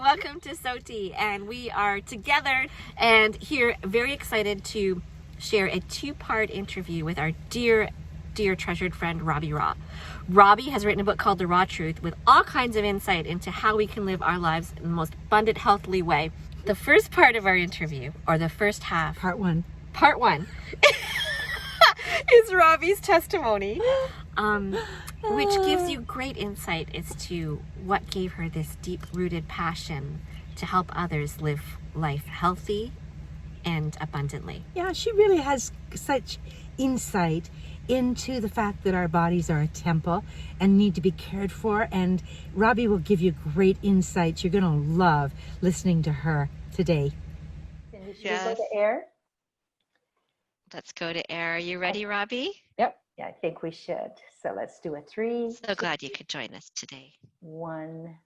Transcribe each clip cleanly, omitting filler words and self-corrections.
Hi, welcome to SOWTI, and we are together and here very excited to share a two-part interview with our dear treasured friend Robbie Raugh. Robbie has written a book called The Raw Truth with all kinds of insight into how we can live our lives in the most abundant, healthy way. The first part of our interview, or the first half, Part one, is Robbie's testimony, which gives you great insight as to what gave her this deep-rooted passion to help others live life healthy and abundantly. Yeah, she really has such insight into the fact that our bodies are a temple and need to be cared for. And Robbie will give you great insights. You're going to love listening to her today. Cyndi, should we go to air? Let's go to air. Are you ready, Robbie? Yep. Yeah, I think we should. So let's do a 3. So glad you could join us today. 1.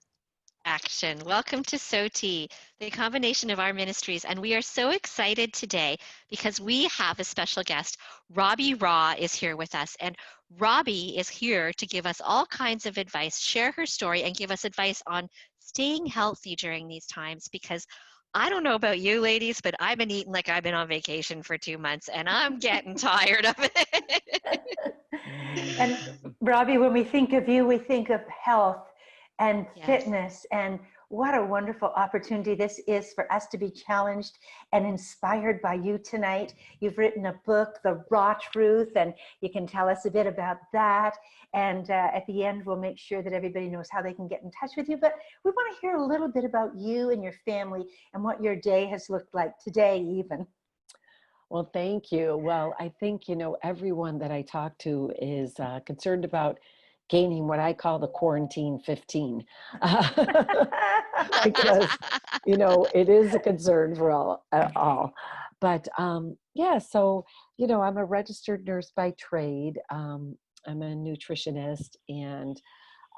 Action. Welcome to SOWTI, the combination of our ministries. And we are so excited today because we have a special guest. Robbie Raugh is here with us. And Robbie is here to give us all kinds of advice, share her story, and give us advice on staying healthy during these times. Because I don't know about you ladies, but I've been eating like I've been on vacation for 2 months and I'm getting tired of it. And Robbie, when we think of you, we think of health and fitness, and what a wonderful opportunity this is for us to be challenged and inspired by you tonight. You've written a book, The Raw Truth, and you can tell us a bit about that. And at the end, we'll make sure that everybody knows how they can get in touch with you. But we want to hear a little bit about you and your family and what your day has looked like today even. Well, thank you. Well, I think, everyone that I talk to is concerned about gaining what I call the quarantine 15. Because, it is a concern for all. But so, I'm a registered nurse by trade. I'm a nutritionist, and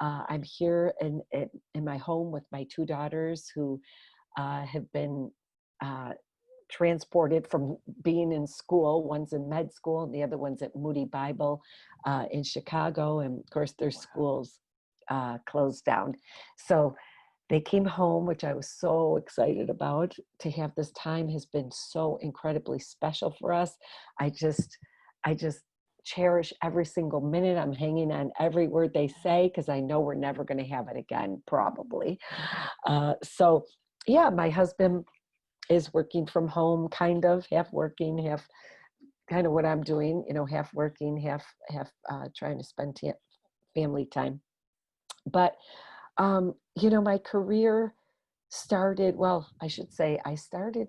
I'm here in my home with my 2 daughters who have been transported from being in school. One's in med school and the other one's at Moody Bible in Chicago. And of course their schools closed down. So they came home, which I was so excited about. To have this time has been so incredibly special for us. I just cherish every single minute. I'm hanging on every word they say because I know we're never going to have it again, probably. So yeah, my husband is working from home, kind of, half working, half kind of what I'm doing, half working, half trying to spend family time. But, my career started, I started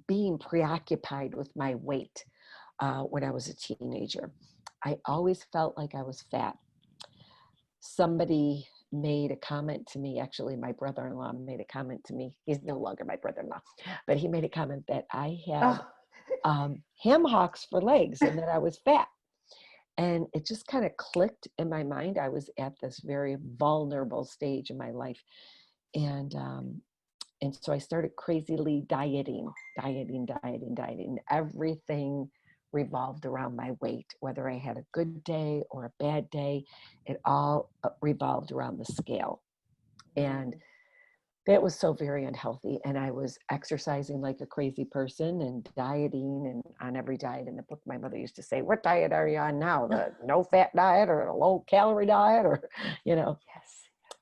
being preoccupied with my weight when I was a teenager. I always felt like I was fat. Somebody made a comment to me, actually my brother-in-law made a comment to me. He's no longer my brother-in-law, but he made a comment that I had ham hocks for legs and that I was fat. And it just kind of clicked in my mind. I was at this very vulnerable stage in my life. And so I started crazily dieting. Everything revolved around my weight, whether I had a good day or a bad day, it all revolved around the scale. And that was so very unhealthy. And I was exercising like a crazy person and dieting and on every diet in the book. My mother used to say, what diet are you on now? The no fat diet or a low calorie diet? Or, Yes,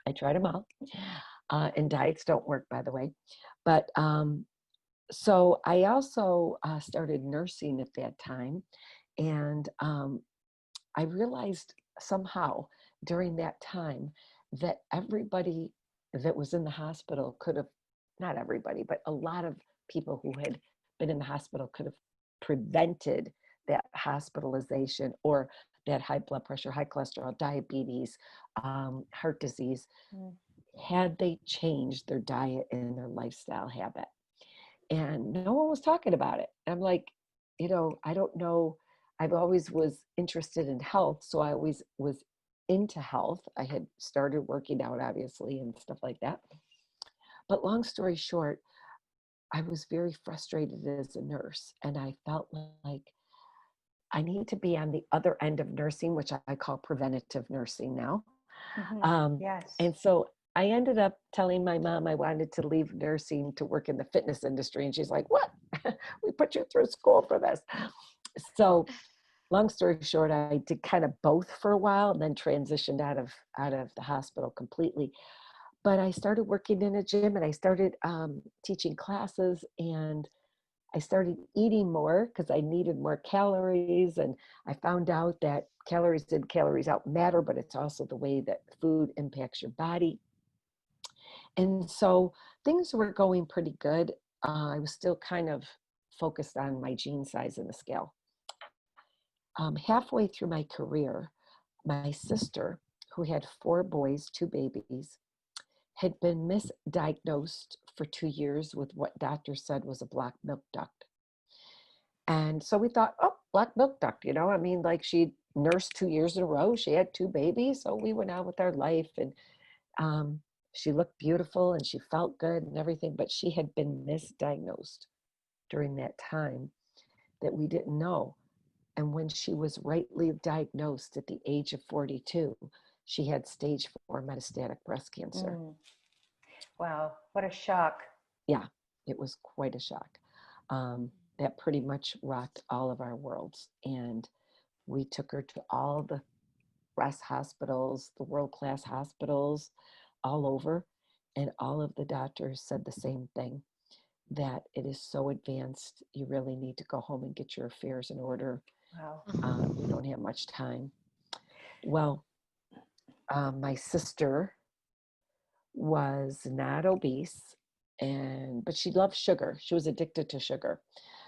I tried them all. And diets don't work, by the way. But so I also started nursing at that time. And I realized somehow during that time that everybody that was in the hospital could have, not everybody, but a lot of people who had been in the hospital could have prevented that hospitalization or that high blood pressure, high cholesterol, diabetes, heart disease, had they changed their diet and their lifestyle habit. And no one was talking about it. I'm like, I don't know. I've always was interested in health. So I always was into health. I had started working out, obviously, and stuff like that. But long story short, I was very frustrated as a nurse. And I felt like I need to be on the other end of nursing, which I call preventative nursing now. Yes. And so I ended up telling my mom I wanted to leave nursing to work in the fitness industry. And she's like, what? We put you through school for this. So long story short, I did kind of both for a while and then transitioned out of the hospital completely. But I started working in a gym and I started teaching classes, and I started eating more because I needed more calories. And I found out that calories in, calories out matter, but it's also the way that food impacts your body. And so things were going pretty good. I was still kind of focused on my jean size in the scale. Halfway through my career, my sister, who had 4 boys, 2 babies, had been misdiagnosed for 2 years with what doctors said was a black milk duct. And so we thought, oh, black milk duct, I mean, like she nursed 2 years in a row. She had 2 babies. So we went on with our life, and she looked beautiful and she felt good and everything, but she had been misdiagnosed during that time that we didn't know. And when she was rightly diagnosed at the age of 42, she had stage 4 metastatic breast cancer. Wow, what a shock. Yeah, it was quite a shock. That pretty much rocked all of our worlds. And we took her to all the breast hospitals, the world-class hospitals all over. And all of the doctors said the same thing, that it is so advanced, you really need to go home and get your affairs in order. Wow. You don't have much time. Well, my sister was not obese, but she loved sugar. She was addicted to sugar.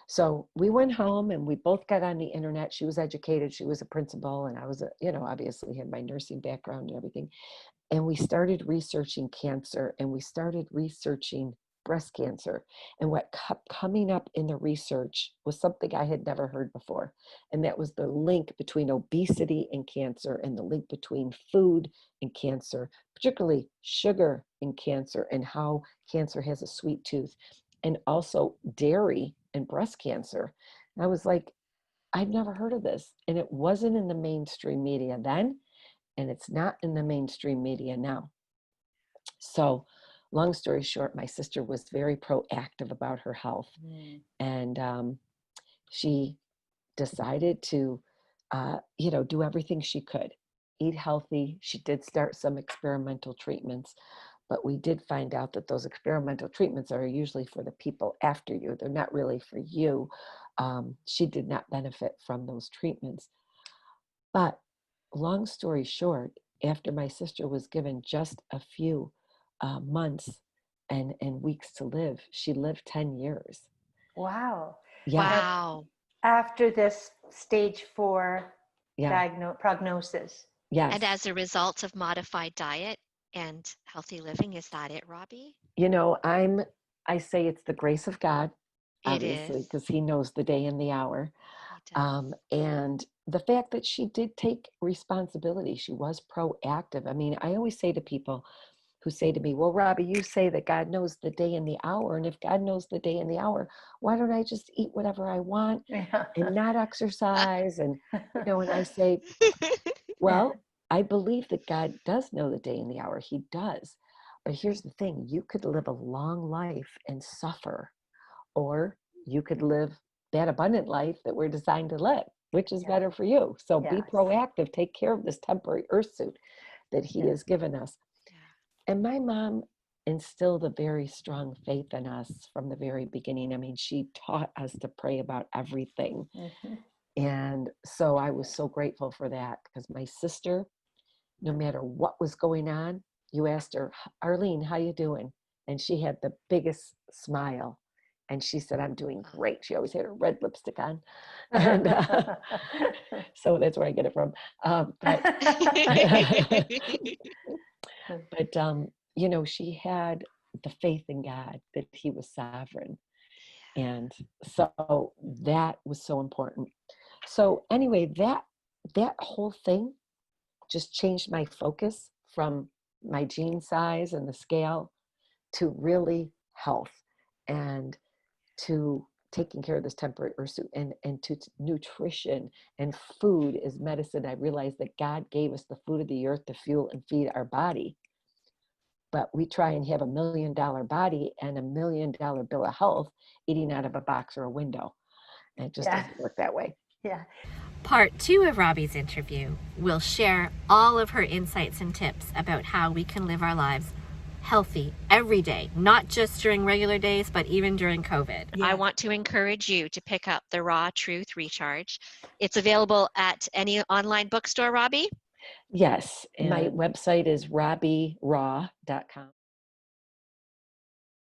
So we went home and we both got on the internet. She was educated. She was a principal, and I was, obviously had my nursing background and everything. And we started researching cancer, and we started researching breast cancer. And what kept coming up in the research was something I had never heard before. And that was the link between obesity and cancer, and the link between food and cancer, particularly sugar and cancer, and how cancer has a sweet tooth, and also dairy and breast cancer. And I was like, I've never heard of this. And it wasn't in the mainstream media then, and it's not in the mainstream media now. So long story short, my sister was very proactive about her health. And she decided to, do everything she could. Eat healthy. She did start some experimental treatments, but we did find out that those experimental treatments are usually for the people after you. They're not really for you. She did not benefit from those treatments. But long story short, after my sister was given just a few months and weeks to live, she lived 10 years. Wow. Yeah. Wow. After this stage 4 Yeah. prognosis. Yes. And as a result of modified diet and healthy living, is that it, Robbie? I say it's the grace of God, It obviously, is. because he knows the day and the hour. He does. And the fact that she did take responsibility, she was proactive. I mean, I always say to people who say to me, well, Robbie, you say that God knows the day and the hour. And if God knows the day and the hour, why don't I just eat whatever I want and not exercise? And, and I say, well, I believe that God does know the day and the hour. He does. But here's the thing. You could live a long life and suffer, or you could live that abundant life that we're designed to live, which is better for you. So be proactive. Take care of this temporary earth suit that he has given us. And my mom instilled a very strong faith in us from the very beginning. I mean, she taught us to pray about everything. And so I was so grateful for that, because my sister, no matter what was going on, you asked her, Arlene, how you doing? And she had the biggest smile. And she said, I'm doing great. She always had her red lipstick on. And so that's where I get it from. But she had the faith in God that he was sovereign. And so that was so important. So anyway, that whole thing just changed my focus from my jean size and the scale to really health, and to taking care of this temporary earth suit, and to nutrition and food is medicine. I realized that God gave us the food of the earth to fuel and feed our body. but we try and have $1 million body and $1 million bill of health eating out of a box or a window. And it just doesn't work that way. Yeah. Part 2 of Robbie's interview will share all of her insights and tips about how we can live our lives healthy every day, not just during regular days, but even during COVID. Yeah. I want to encourage you to pick up the Raw Truth Recharge. It's available at any online bookstore, Robbie? Yes. And my website is RobbieRaugh.com.